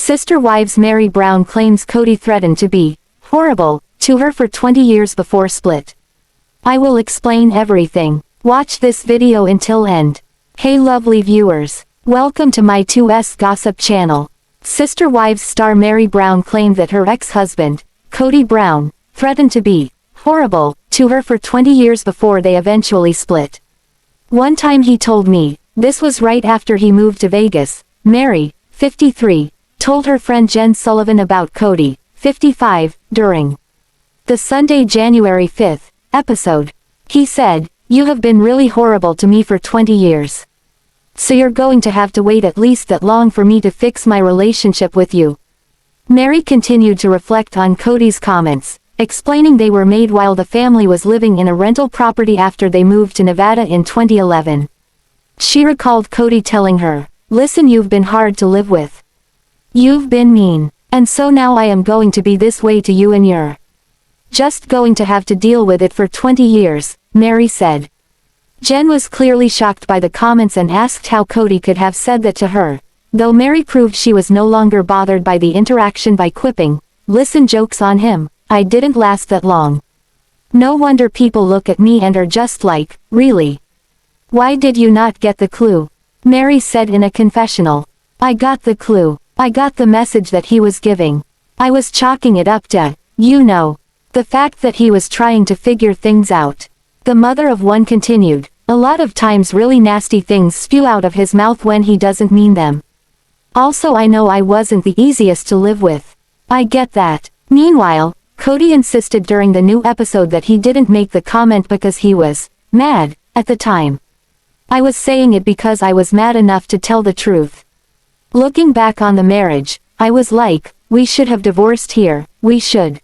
Sister wives Meri Brown claims Kody threatened to be horrible to her for 20 years before split. I will explain everything. Watch this video until end. Hey lovely viewers. Welcome to my 2S Gossip channel. Sister wives star Meri Brown claimed that her ex-husband, Kody Brown, threatened to be horrible to her for 20 years before they eventually split. One time he told me, this was right after he moved to Vegas, Meri, 53, told her friend Jen Sullivan about Kody, 55, during the Sunday, January 5th, episode. He said, "You have been really horrible to me for 20 years. So you're going to have to wait at least that long for me to fix my relationship with you." Meri continued to reflect on Kody's comments, explaining they were made while the family was living in a rental property after they moved to Nevada in 2011. She recalled Kody telling her, "Listen, you've been hard to live with. You've been mean. And so now I am going to be this way to you and you're just going to have to deal with it for 20 years, Meri said. Jen was clearly shocked by the comments and asked how Kody could have said that to her, though Meri proved she was no longer bothered by the interaction by quipping, "Listen, joke's on him, I didn't last that long. No wonder people look at me and are just like, really? Why did you not get the clue?" Meri said in a confessional. "I got the clue. I got the message that he was giving. I was chalking it up to, the fact that he was trying to figure things out." The mother of one continued, "A lot of times really nasty things spew out of his mouth when he doesn't mean them. Also, I know I wasn't the easiest to live with. I get that." Meanwhile, Kody insisted during the new episode that he didn't make the comment because he was mad at the time. "I was saying it because I was mad enough to tell the truth. Looking back on the marriage, I was like, we should have divorced here, we should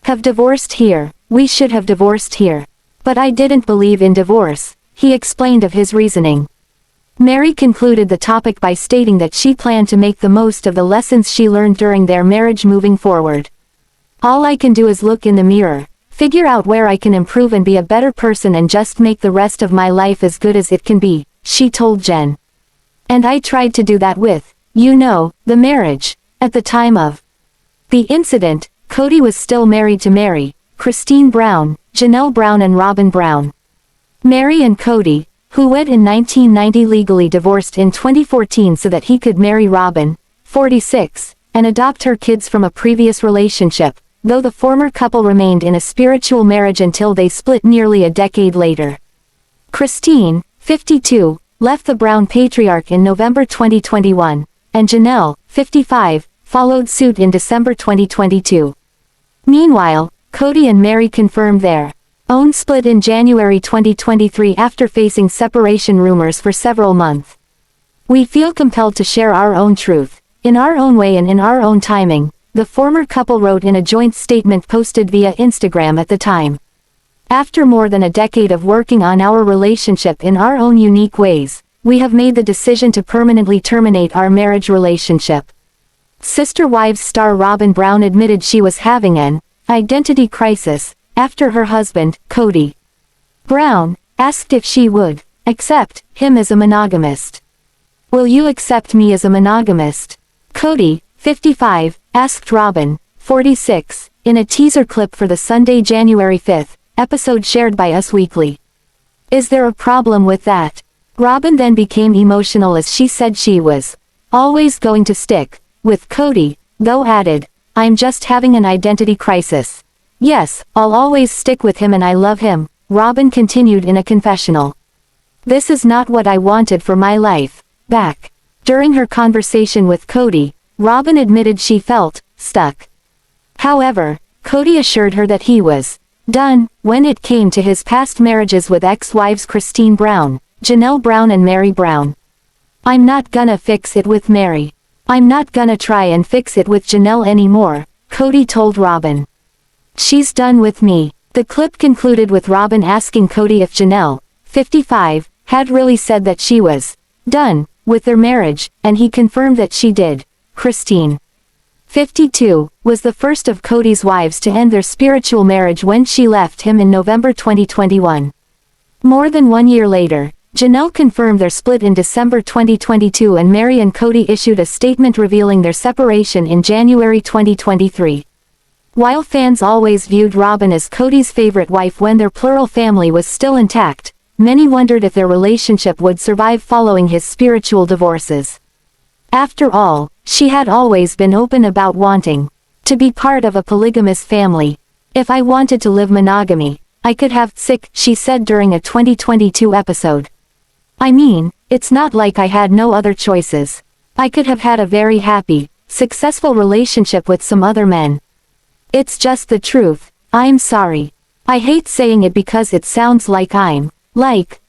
have divorced here, we should have divorced here. But I didn't believe in divorce," he explained of his reasoning. Meri concluded the topic by stating that she planned to make the most of the lessons she learned during their marriage moving forward. "All I can do is look in the mirror, figure out where I can improve and be a better person and just make the rest of my life as good as it can be," she told Jen. "And I tried to do that with, the marriage." At the time of the incident, Kody was still married to Meri, Christine Brown, Janelle Brown and Robyn Brown. Meri and Kody, who wed in 1990, legally divorced in 2014 so that he could marry Robyn, 46, and adopt her kids from a previous relationship, though the former couple remained in a spiritual marriage until they split nearly a decade later. Christine, 52, left the Brown patriarch in November 2021, and Janelle, 55, followed suit in December 2022. Meanwhile, Kody and Meri confirmed their own split in January 2023 after facing separation rumors for several months. "We feel compelled to share our own truth, in our own way and in our own timing," the former couple wrote in a joint statement posted via Instagram at the time. "After more than a decade of working on our relationship in our own unique ways, we have made the decision to permanently terminate our marriage relationship." Sister wives star Robyn Brown admitted she was having an identity crisis after her husband, Kody Brown, asked if she would accept him as a monogamist. "Will you accept me as a monogamist?" Kody, 55, asked Robyn, 46, in a teaser clip for the Sunday, January 5th, episode shared by Us Weekly. "Is there a problem with that?" Robyn then became emotional as she said she was always going to stick with Kody, though added, "I'm just having an identity crisis. Yes, I'll always stick with him and I love him," Robyn continued in a confessional. "This is not what I wanted for my life." Back during her conversation with Kody, Robyn admitted she felt stuck. However, Kody assured her that he was done when it came to his past marriages with ex-wives Christine Brown, Janelle Brown and Meri Brown. "I'm not gonna fix it with Meri. I'm not gonna try and fix it with Janelle anymore," Kody told Robyn. "She's done with me." The clip concluded with Robyn asking Kody if Janelle, 55, had really said that she was done with their marriage, and he confirmed that she did. Christine, 52, was the first of Kody's wives to end their spiritual marriage when she left him in November 2021. More than 1 year later, Janelle confirmed their split in December 2022 and Meri and Kody issued a statement revealing their separation in January 2023. While fans always viewed Robyn as Kody's favorite wife when their plural family was still intact, many wondered if their relationship would survive following his spiritual divorces. After all, she had always been open about wanting to be part of a polygamous family. "If I wanted to live monogamy, I could have," she said during a 2022 episode. "I mean, it's not like I had no other choices. I could have had a very happy, successful relationship with some other men. It's just the truth. I'm sorry. I hate saying it because it sounds like I'm,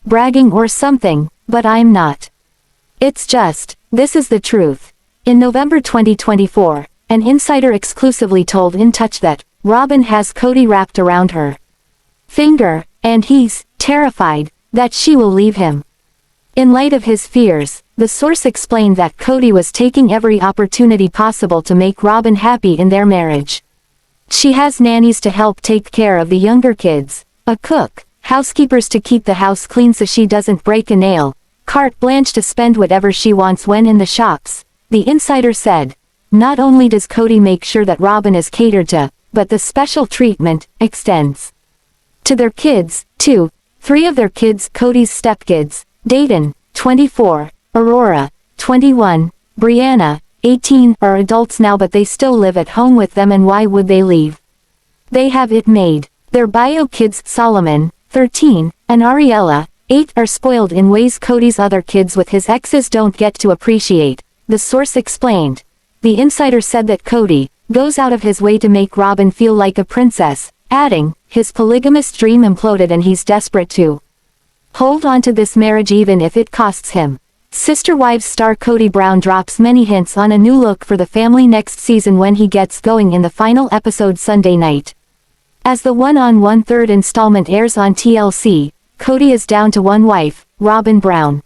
bragging or something, but I'm not. It's just, this is the truth." In November 2024, an insider exclusively told In Touch that Robyn has Kody wrapped around her finger, and he's terrified that she will leave him. In light of his fears, the source explained that Kody was taking every opportunity possible to make Robyn happy in their marriage. She has nannies to help take care of the younger kids, a cook, housekeepers to keep the house clean so she doesn't break a nail, carte blanche to spend whatever she wants when in the shops, the insider said. Not only does Kody make sure that Robyn is catered to, but the special treatment extends to their kids, too. 3 of their kids, Kody's stepkids, Paedon, 24, Aurora, 21, Brianna, 18, are adults now, but they still live at home with them, and why would they leave? They have it made. Their bio kids, Solomon, 13, and Ariella, 8, are spoiled in ways Kody's other kids with his exes don't get to appreciate, the source explained. The insider said that Kody goes out of his way to make Robyn feel like a princess, adding, his polygamous dream imploded and he's desperate to hold on to this marriage even if it costs him. Sister Wives star Kody Brown drops many hints on a new look for the family next season when he gets going in the final episode Sunday night. As the one-on-one third installment airs on TLC, Kody is down to one wife, Robyn Brown.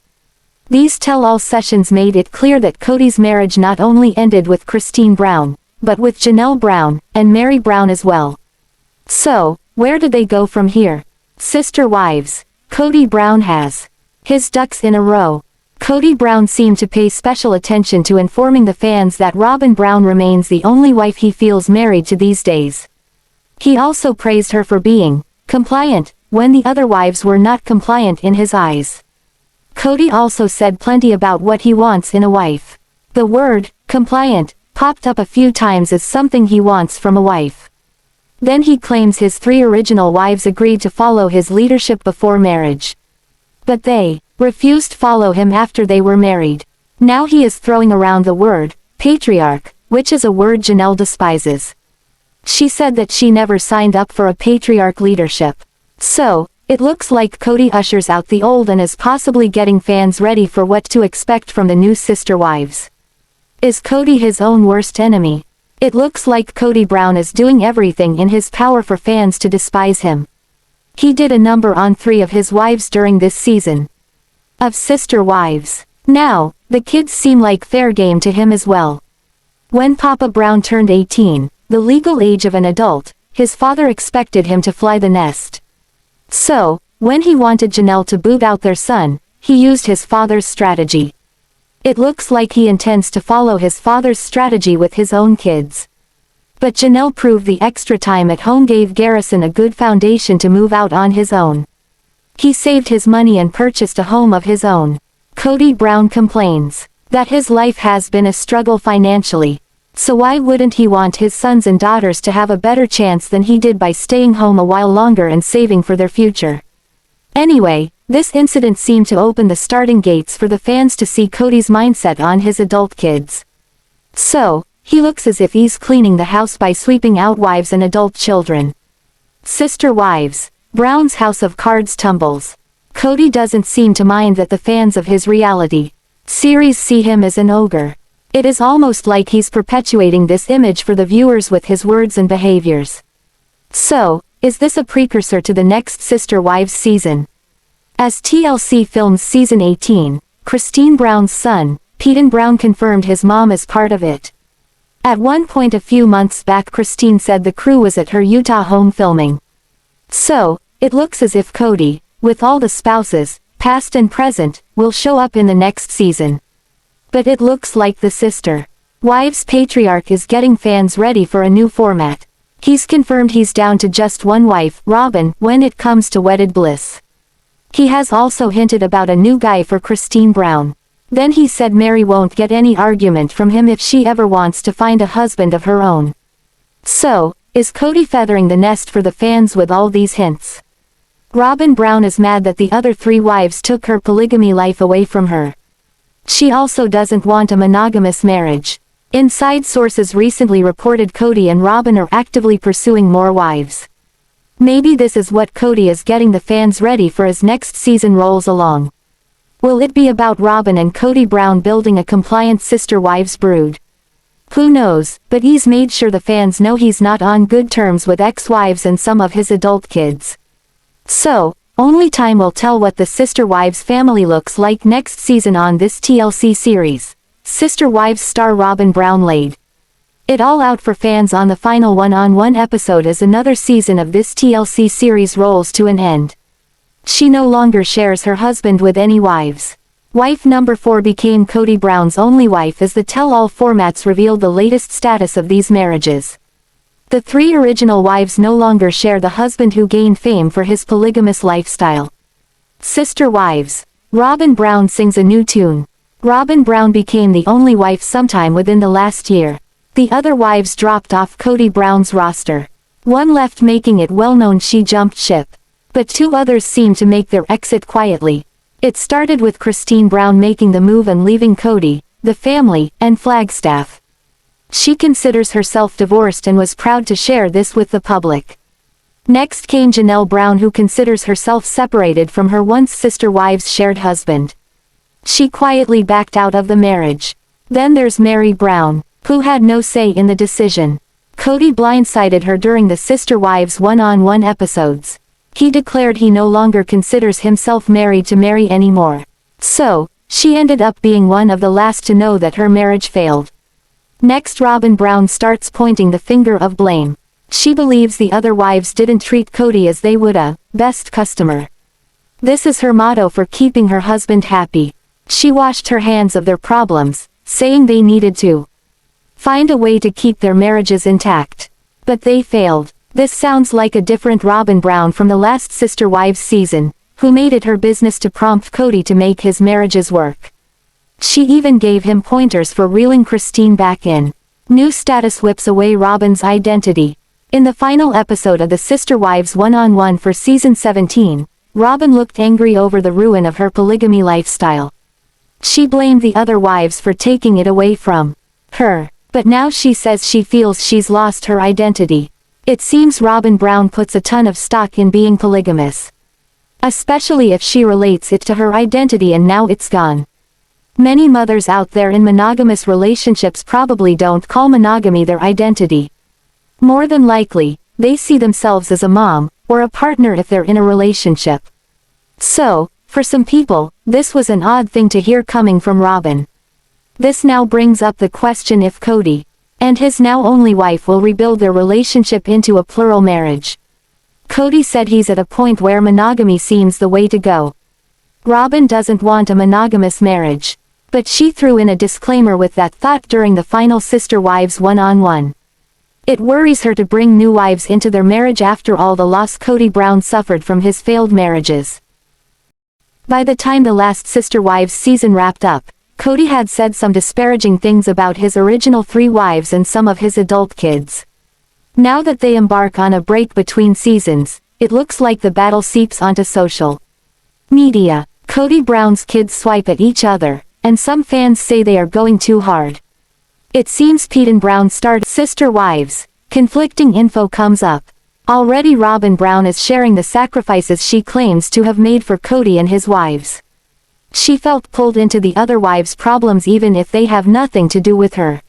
These tell-all sessions made it clear that Kody's marriage not only ended with Christine Brown, but with Janelle Brown, and Meri Brown as well. So, where do they go from here? Sister Wives. Kody Brown has his ducks in a row. Kody Brown seemed to pay special attention to informing the fans that Robyn Brown remains the only wife he feels married to these days. He also praised her for being compliant, when the other wives were not compliant in his eyes. Kody also said plenty about what he wants in a wife. The word, compliant, popped up a few times as something he wants from a wife. Then he claims his 3 original wives agreed to follow his leadership before marriage. But they refused to follow him after they were married. Now he is throwing around the word, patriarch, which is a word Janelle despises. She said that she never signed up for a patriarch leadership. So, it looks like Kody ushers out the old and is possibly getting fans ready for what to expect from the new Sister Wives. Is Kody his own worst enemy? It looks like Kody Brown is doing everything in his power for fans to despise him. He did a number on 3 of his wives during this season of Sister Wives. Now, the kids seem like fair game to him as well. When Papa Brown turned 18, the legal age of an adult, his father expected him to fly the nest. So, when he wanted Janelle to boot out their son, he used his father's strategy. It looks like he intends to follow his father's strategy with his own kids. But Janelle proved the extra time at home gave Garrison a good foundation to move out on his own. He saved his money and purchased a home of his own. Kody Brown complains that his life has been a struggle financially. So why wouldn't he want his sons and daughters to have a better chance than he did by staying home a while longer and saving for their future? Anyway, this incident seemed to open the starting gates for the fans to see Kody's mindset on his adult kids. So, he looks as if he's cleaning the house by sweeping out wives and adult children. Sister Wives. Brown's house of cards tumbles. Kody doesn't seem to mind that the fans of his reality series see him as an ogre. It is almost like he's perpetuating this image for the viewers with his words and behaviors. So, is this a precursor to the next Sister Wives season? As TLC films season 18, Christine Brown's son, Paedon Brown, confirmed his mom is part of it. At one point a few months back, Christine said the crew was at her Utah home filming. So, it looks as if Kody, with all the spouses, past and present, will show up in the next season. But it looks like the sister wives patriarch is getting fans ready for a new format. He's confirmed he's down to just one wife, Robyn, when it comes to wedded bliss. He has also hinted about a new guy for Christine Brown. Then he said Meri won't get any argument from him if she ever wants to find a husband of her own. So, is Kody feathering the nest for the fans with all these hints? Robyn Brown is mad that the other 3 wives took her polygamy life away from her. She also doesn't want a monogamous marriage. Inside sources recently reported Kody and Robyn are actively pursuing more wives. Maybe this is what Kody is getting the fans ready for as next season rolls along. Will it be about Robyn and Kody Brown building a compliant sister wives brood? Who knows, but he's made sure the fans know he's not on good terms with ex-wives and some of his adult kids. So, only time will tell what the sister wives family looks like next season on this TLC series. Sister Wives star Robyn Brown laid it all out for fans on the final one-on-one episode as another season of this TLC series rolls to an end. She no longer shares her husband with any wives. Wife number 4 became Kody Brown's only wife as the tell-all formats revealed the latest status of these marriages. The 3 original wives no longer share the husband who gained fame for his polygamous lifestyle. Sister Wives. Robyn Brown sings a new tune. Robyn Brown became the only wife sometime within the last year. The other wives dropped off Kody Brown's roster. One left, making it well known she jumped ship. But 2 others seemed to make their exit quietly. It started with Christine Brown making the move and leaving Kody, the family, and Flagstaff. She considers herself divorced and was proud to share this with the public. Next came Janelle Brown, who considers herself separated from her once sister wives' shared husband. She quietly backed out of the marriage. Then there's Meri Brown, who had no say in the decision. Kody blindsided her during the Sister Wives one-on-one episodes. He declared he no longer considers himself married to Meri anymore. So, she ended up being one of the last to know that her marriage failed. Next, Robyn Brown starts pointing the finger of blame. She believes the other wives didn't treat Kody as they would a best customer. This is her motto for keeping her husband happy. She washed her hands of their problems, saying they needed to find a way to keep their marriages intact. But they failed. This sounds like a different Robyn Brown from the last Sister Wives season, who made it her business to prompt Kody to make his marriages work. She even gave him pointers for reeling Christine back in. New status whips away Robyn's identity. In the final episode of the Sister Wives one-on-one for season 17, Robyn looked angry over the ruin of her polygamy lifestyle. She blamed the other wives for taking it away from her. But now she says she feels she's lost her identity. It seems Robyn Brown puts a ton of stock in being polygamous. Especially if she relates it to her identity and now it's gone. Many mothers out there in monogamous relationships probably don't call monogamy their identity. More than likely, they see themselves as a mom, or a partner if they're in a relationship. So, for some people, this was an odd thing to hear coming from Robyn. This now brings up the question if Kody and his now only wife will rebuild their relationship into a plural marriage. Kody said he's at a point where monogamy seems the way to go. Robyn doesn't want a monogamous marriage. But she threw in a disclaimer with that thought during the final Sister Wives one-on-one. It worries her to bring new wives into their marriage after all the loss Kody Brown suffered from his failed marriages. By the time the last Sister Wives season wrapped up, Kody had said some disparaging things about his original 3 wives and some of his adult kids. Now that they embark on a break between seasons, it looks like the battle seeps onto social media. Kody Brown's kids swipe at each other, and some fans say they are going too hard. It seems Paedon Brown starred Sister Wives. Conflicting info comes up. Already Robyn Brown is sharing the sacrifices she claims to have made for Kody and his wives. She felt pulled into the other wives' problems even if they have nothing to do with her.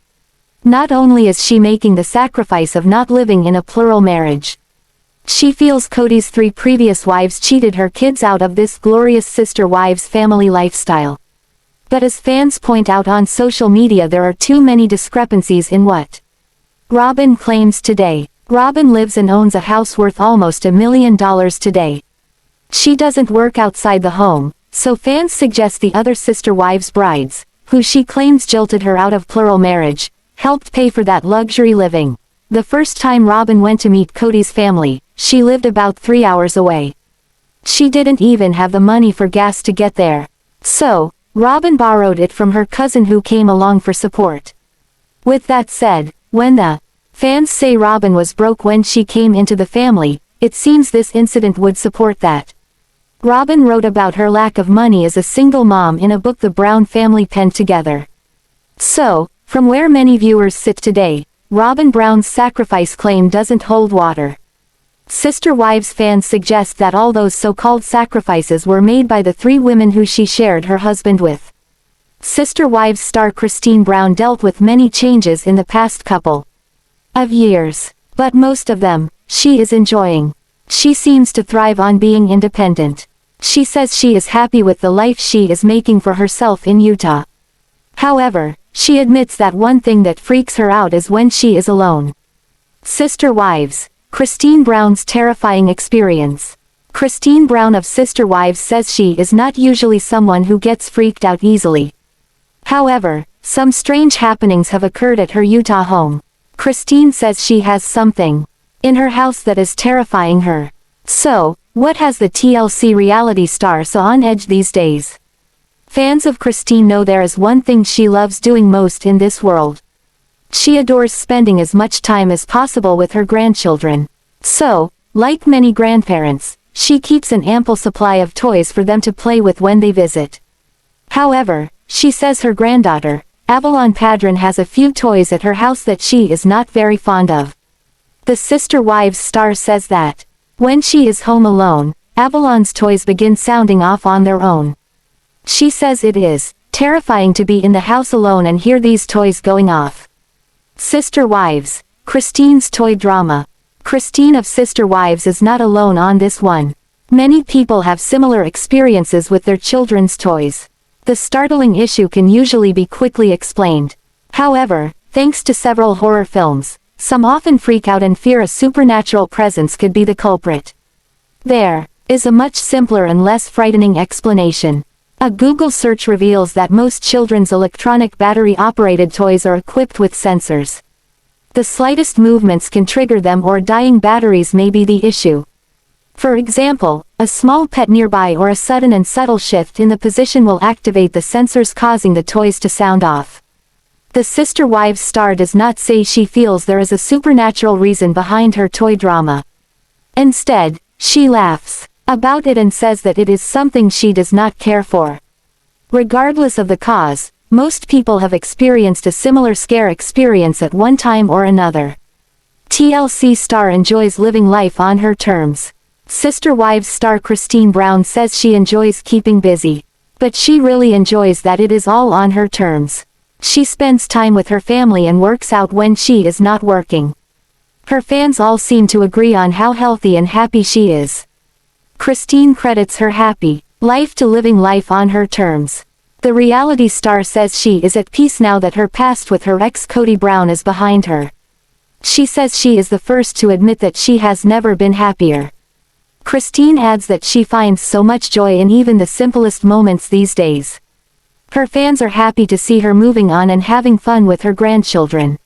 Not only is she making the sacrifice of not living in a plural marriage, she feels Kody's 3 previous wives cheated her kids out of this glorious Sister Wives family lifestyle. But as fans point out on social media, there are too many discrepancies in what Robyn claims today. Robyn lives and owns a house worth almost $1 million today. She doesn't work outside the home, so fans suggest the other sister wives' brides, who she claims jilted her out of plural marriage, helped pay for that luxury living. The first time Robyn went to meet Kody's family, she lived about 3 hours away. She didn't even have the money for gas to get there. So, Robyn borrowed it from her cousin who came along for support. With that said, when the fans say Robyn was broke when she came into the family, it seems this incident would support that. Robyn wrote about her lack of money as a single mom in a book the Brown family penned together. So, from where many viewers sit today, Robyn Brown's sacrifice claim doesn't hold water. Sister Wives fans suggest that all those so-called sacrifices were made by the 3 women who she shared her husband with. Sister Wives star Christine Brown dealt with many changes in the past couple of years, but most of them, she is enjoying. She seems to thrive on being independent. She says she is happy with the life she is making for herself in Utah. However, she admits that one thing that freaks her out is when she is alone. Sister Wives, Christine Brown's terrifying experience. Christine Brown of Sister Wives says she is not usually someone who gets freaked out easily. However, some strange happenings have occurred at her Utah home. Christine says she has something in her house that is terrifying her. So, what has the TLC reality star so on edge these days? Fans of Christine know there is one thing she loves doing most in this world. She adores spending as much time as possible with her grandchildren. So, like many grandparents, she keeps an ample supply of toys for them to play with when they visit. However, she says her granddaughter, Avalon Paedon, has a few toys at her house that she is not very fond of. The Sister Wives star says that when she is home alone, Avalon's toys begin sounding off on their own. She says it is terrifying to be in the house alone and hear these toys going off. Sister Wives, Christine's toy drama. Christine of Sister Wives is not alone on this one. Many people have similar experiences with their children's toys. The startling issue can usually be quickly explained. However, thanks to several horror films, some often freak out and fear a supernatural presence could be the culprit. There is a much simpler and less frightening explanation. A Google search reveals that most children's electronic battery-operated toys are equipped with sensors. The slightest movements can trigger them, or dying batteries may be the issue. For example, a small pet nearby or a sudden and subtle shift in the position will activate the sensors, causing the toys to sound off. The Sister Wives star does not say she feels there is a supernatural reason behind her toy drama. Instead, she laughs about it and says that it is something she does not care for. Regardless of the cause, most people have experienced a similar scare experience at one time or another. TLC star enjoys living life on her terms. Sister Wives star Christine Brown says she enjoys keeping busy. But she really enjoys that it is all on her terms. She spends time with her family and works out when she is not working. Her fans all seem to agree on how healthy and happy she is. Christine credits her happy life to living life on her terms. The reality star says she is at peace now that her past with her ex Kody Brown is behind her. She says she is the first to admit that she has never been happier. Christine adds that she finds so much joy in even the simplest moments these days. Her fans are happy to see her moving on and having fun with her grandchildren.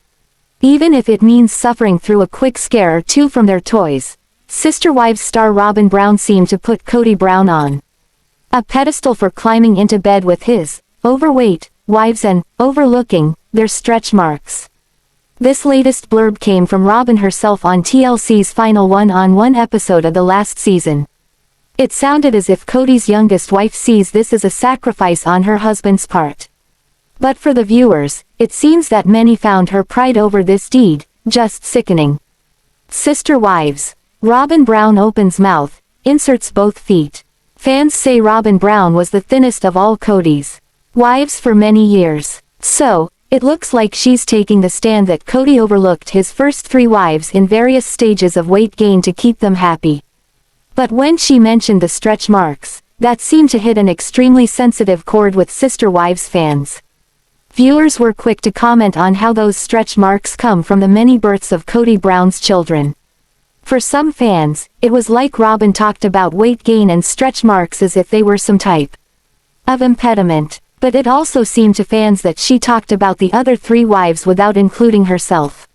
Even if it means suffering through a quick scare or two from their toys. Sister Wives star Robyn Brown seemed to put Kody Brown on a pedestal for climbing into bed with his overweight wives and overlooking their stretch marks. This latest blurb came from Robyn herself on TLC's final one-on-one episode of the last season. It sounded as if Kody's youngest wife sees this as a sacrifice on her husband's part. But for the viewers, it seems that many found her pride over this deed just sickening. Sister Wives. Robyn Brown opens mouth, inserts both feet. Fans say Robyn Brown was the thinnest of all Kody's wives for many years. So, it looks like she's taking the stand that Kody overlooked his first 3 wives in various stages of weight gain to keep them happy. But when she mentioned the stretch marks, that seemed to hit an extremely sensitive chord with Sister Wives fans. Viewers were quick to comment on how those stretch marks come from the many births of Kody Brown's children. For some fans, it was like Robyn talked about weight gain and stretch marks as if they were some type of impediment, but it also seemed to fans that she talked about the other 3 wives without including herself.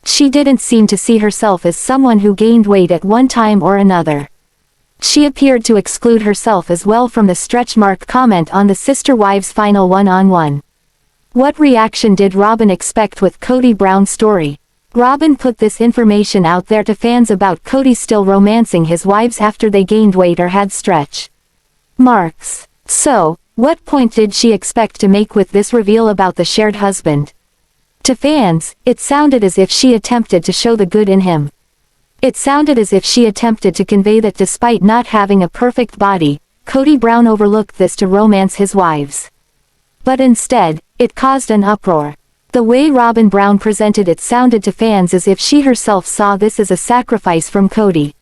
She didn't seem to see herself as someone who gained weight at one time or another. She appeared to exclude herself as well from the stretch mark comment on the sister wives' final one-on-one. What reaction did Robyn expect with Kody Brown's story? Robyn put this information out there to fans about Kody still romancing his wives after they gained weight or had stretch marks. So, what point did she expect to make with this reveal about the shared husband? To fans, it sounded as if she attempted to show the good in him. It sounded as if she attempted to convey that despite not having a perfect body, Kody Brown overlooked this to romance his wives. But instead, it caused an uproar. The way Robyn Brown presented it sounded to fans as if she herself saw this as a sacrifice from Kody.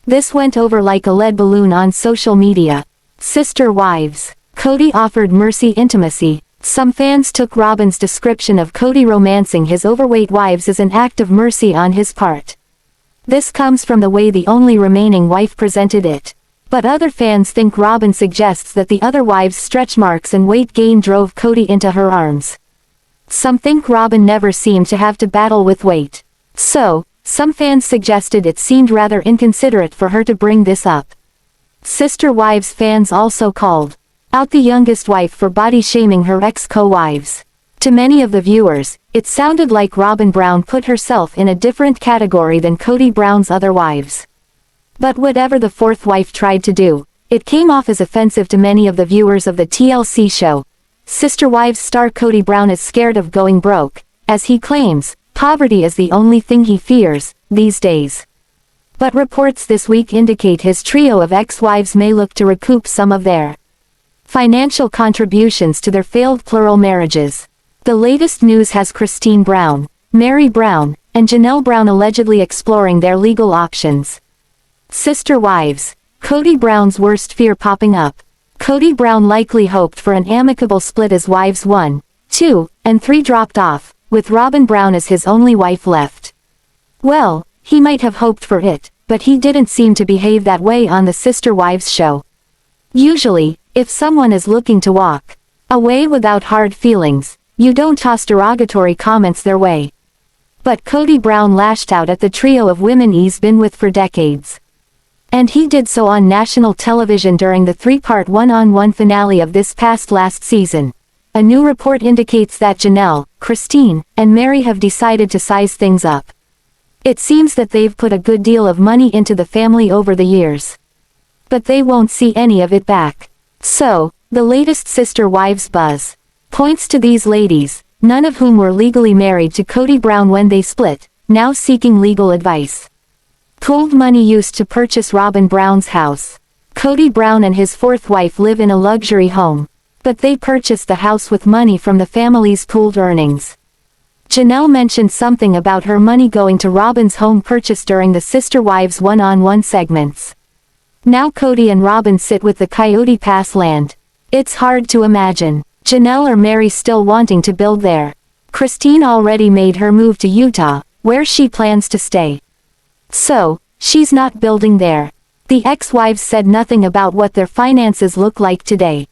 This went over like a lead balloon on social media. Sister wives. Kody offered mercy intimacy. Some fans took Robyn's description of Kody romancing his overweight wives as an act of mercy on his part. This comes from the way the only remaining wife presented it. But other fans think Robyn suggests that the other wives' stretch marks and weight gain drove Kody into her arms. Some think Robyn never seemed to have to battle with weight. So, some fans suggested it seemed rather inconsiderate for her to bring this up. Sister wives fans also called out the youngest wife for body-shaming her ex-co-wives. To many of the viewers, it sounded like Robyn Brown put herself in a different category than Kody Brown's other wives. But whatever the 4th wife tried to do, it came off as offensive to many of the viewers of the TLC show. Sister Wives star Kody Brown is scared of going broke, as he claims, poverty is the only thing he fears, these days. But reports this week indicate his trio of ex-wives may look to recoup some of their financial contributions to their failed plural marriages. The latest news has Christine Brown, Meri Brown, and Janelle Brown allegedly exploring their legal options. Sister wives. Kody Brown's worst fear popping up. Kody Brown likely hoped for an amicable split as wives 1, 2, and 3 dropped off, with Robyn Brown as his only wife left. Well, he might have hoped for it, but he didn't seem to behave that way on the Sister Wives show. Usually, if someone is looking to walk away without hard feelings, you don't toss derogatory comments their way. But Kody Brown lashed out at the trio of women he's been with for decades. And he did so on national television during the 3-part one-on-one finale of this past last season. A new report indicates that Janelle, Christine, and Meri have decided to size things up. It seems that they've put a good deal of money into the family over the years. But they won't see any of it back. So, the latest Sister Wives buzz points to these ladies, none of whom were legally married to Kody Brown when they split, now seeking legal advice. Pooled money used to purchase Robyn Brown's house. Kody Brown and his 4th wife live in a luxury home. But they purchased the house with money from the family's pooled earnings. Janelle mentioned something about her money going to Robyn's home purchase during the Sister Wives one-on-one segments. Now Kody and Robyn sit with the Coyote Pass land. It's hard to imagine Janelle or Meri still wanting to build there. Christine already made her move to Utah, where she plans to stay. So, she's not building there. The ex-wives said nothing about what their finances look like today.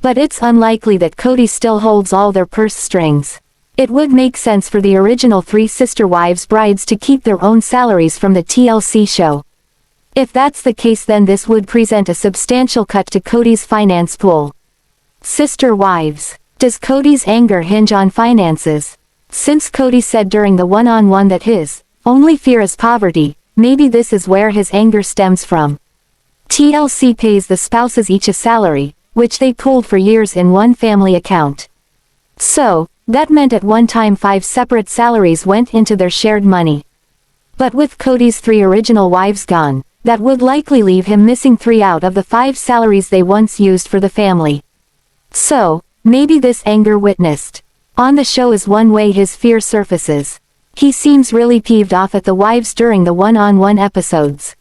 But it's unlikely that Kody still holds all their purse strings. It would make sense for the original 3 Sister Wives brides to keep their own salaries from the TLC show. If that's the case, then this would present a substantial cut to Kody's finance pool. Sister Wives. Does Kody's anger hinge on finances? Since Kody said during the one-on-one that his only fear is poverty, maybe this is where his anger stems from. TLC pays the spouses each a salary, which they pooled for years in one family account. So, that meant at one time 5 separate salaries went into their shared money. But with Kody's 3 original wives gone, that would likely leave him missing 3 out of the 5 salaries they once used for the family. So, maybe this anger witnessed on the show is one way his fear surfaces. He seems really peeved off at the wives during the one-on-one episodes.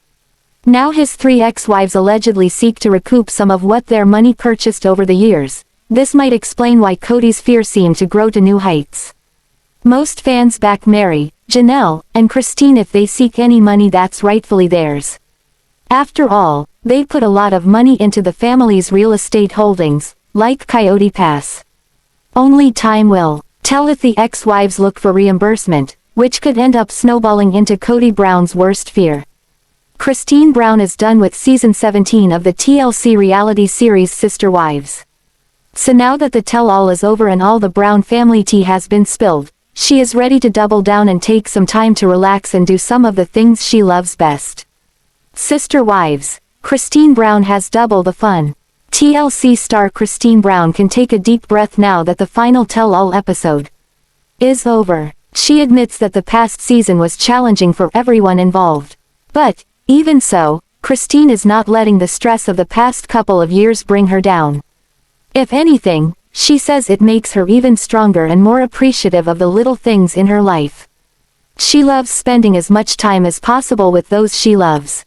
Now his 3 ex-wives allegedly seek to recoup some of what their money purchased over the years. This might explain why Kody's fear seemed to grow to new heights. Most fans back Meri, Janelle, and Christine if they seek any money that's rightfully theirs. After all, They put a lot of money into the family's real estate holdings, like Coyote Pass. Only time will tell if the ex-wives look for reimbursement, which could end up snowballing into Kody Brown's worst fear. Christine Brown is done with season 17 of the TLC reality series Sister Wives. So now that the tell-all is over and all the Brown family tea has been spilled, she is ready to double down and take some time to relax and do some of the things she loves best. Sister Wives. Christine Brown has double the fun. TLC star Christine Brown can take a deep breath now that the final tell-all episode is over. She admits that the past season was challenging for everyone involved. But, even so, Christine is not letting the stress of the past couple of years bring her down. If anything, she says it makes her even stronger and more appreciative of the little things in her life. She loves spending as much time as possible with those she loves,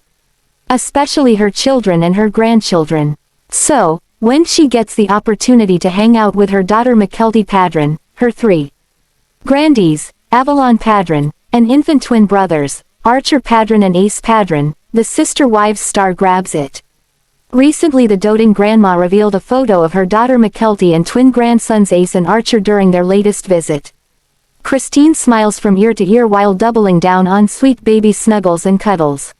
especially her children and her grandchildren. So, when she gets the opportunity to hang out with her daughter Mykelti Paedon, her 3 grandies, Avalon Paedon, and infant twin brothers, Archer Paedon and Ace Paedon, the Sister Wives star grabs it. Recently the doting grandma revealed a photo of her daughter Mykelti and twin grandsons Ace and Archer during their latest visit. Christine smiles from ear to ear while doubling down on sweet baby snuggles and cuddles.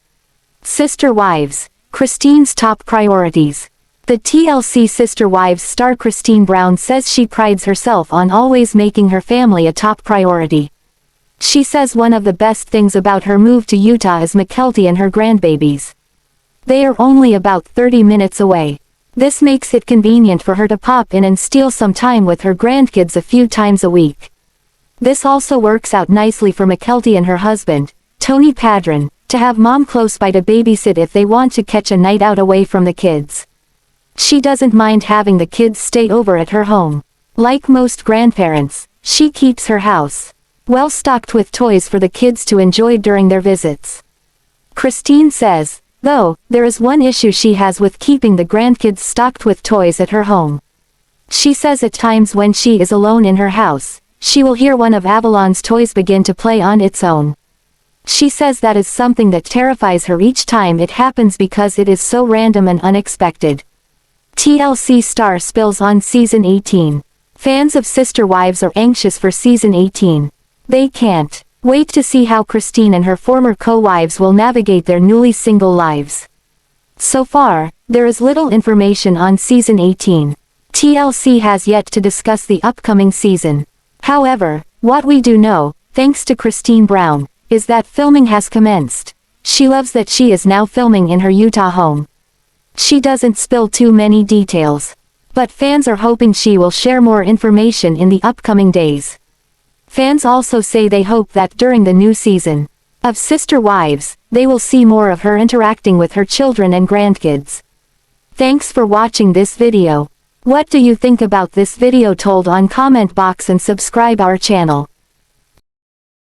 Sister Wives. Christine's top priorities. The TLC Sister Wives star Christine Brown says she prides herself on always making her family a top priority. She says one of the best things about her move to Utah is Mykelti and her grandbabies. They are only about 30 minutes away. This makes it convenient for her to pop in and steal some time with her grandkids a few times a week. This also works out nicely for Mykelti and her husband, Tony Paedon, to have mom close by to babysit if they want to catch a night out away from the kids. She doesn't mind having the kids stay over at her home. Like most grandparents, she keeps her house well stocked with toys for the kids to enjoy during their visits. Christine says, though, there is one issue she has with keeping the grandkids stocked with toys at her home. She says at times when she is alone in her house, she will hear one of Avalon's toys begin to play on its own. She says that is something that terrifies her each time it happens because it is so random and unexpected. TLC star spills on season 18. Fans of Sister Wives are anxious for season 18. They can't wait to see how Christine and her former co-wives will navigate their newly single lives. So far, there is little information on season 18. TLC has yet to discuss the upcoming season. However, what we do know, thanks to Christine Brown, is that filming has commenced. She loves that she is now filming in her Utah home. She doesn't spill too many details, but fans are hoping she will share more information in the upcoming days. Fans also say they hope that during the new season of Sister Wives, they will see more of her interacting with her children and grandkids. Thanks for watching this video. What do you think about this video? Told on comment box and subscribe our channel.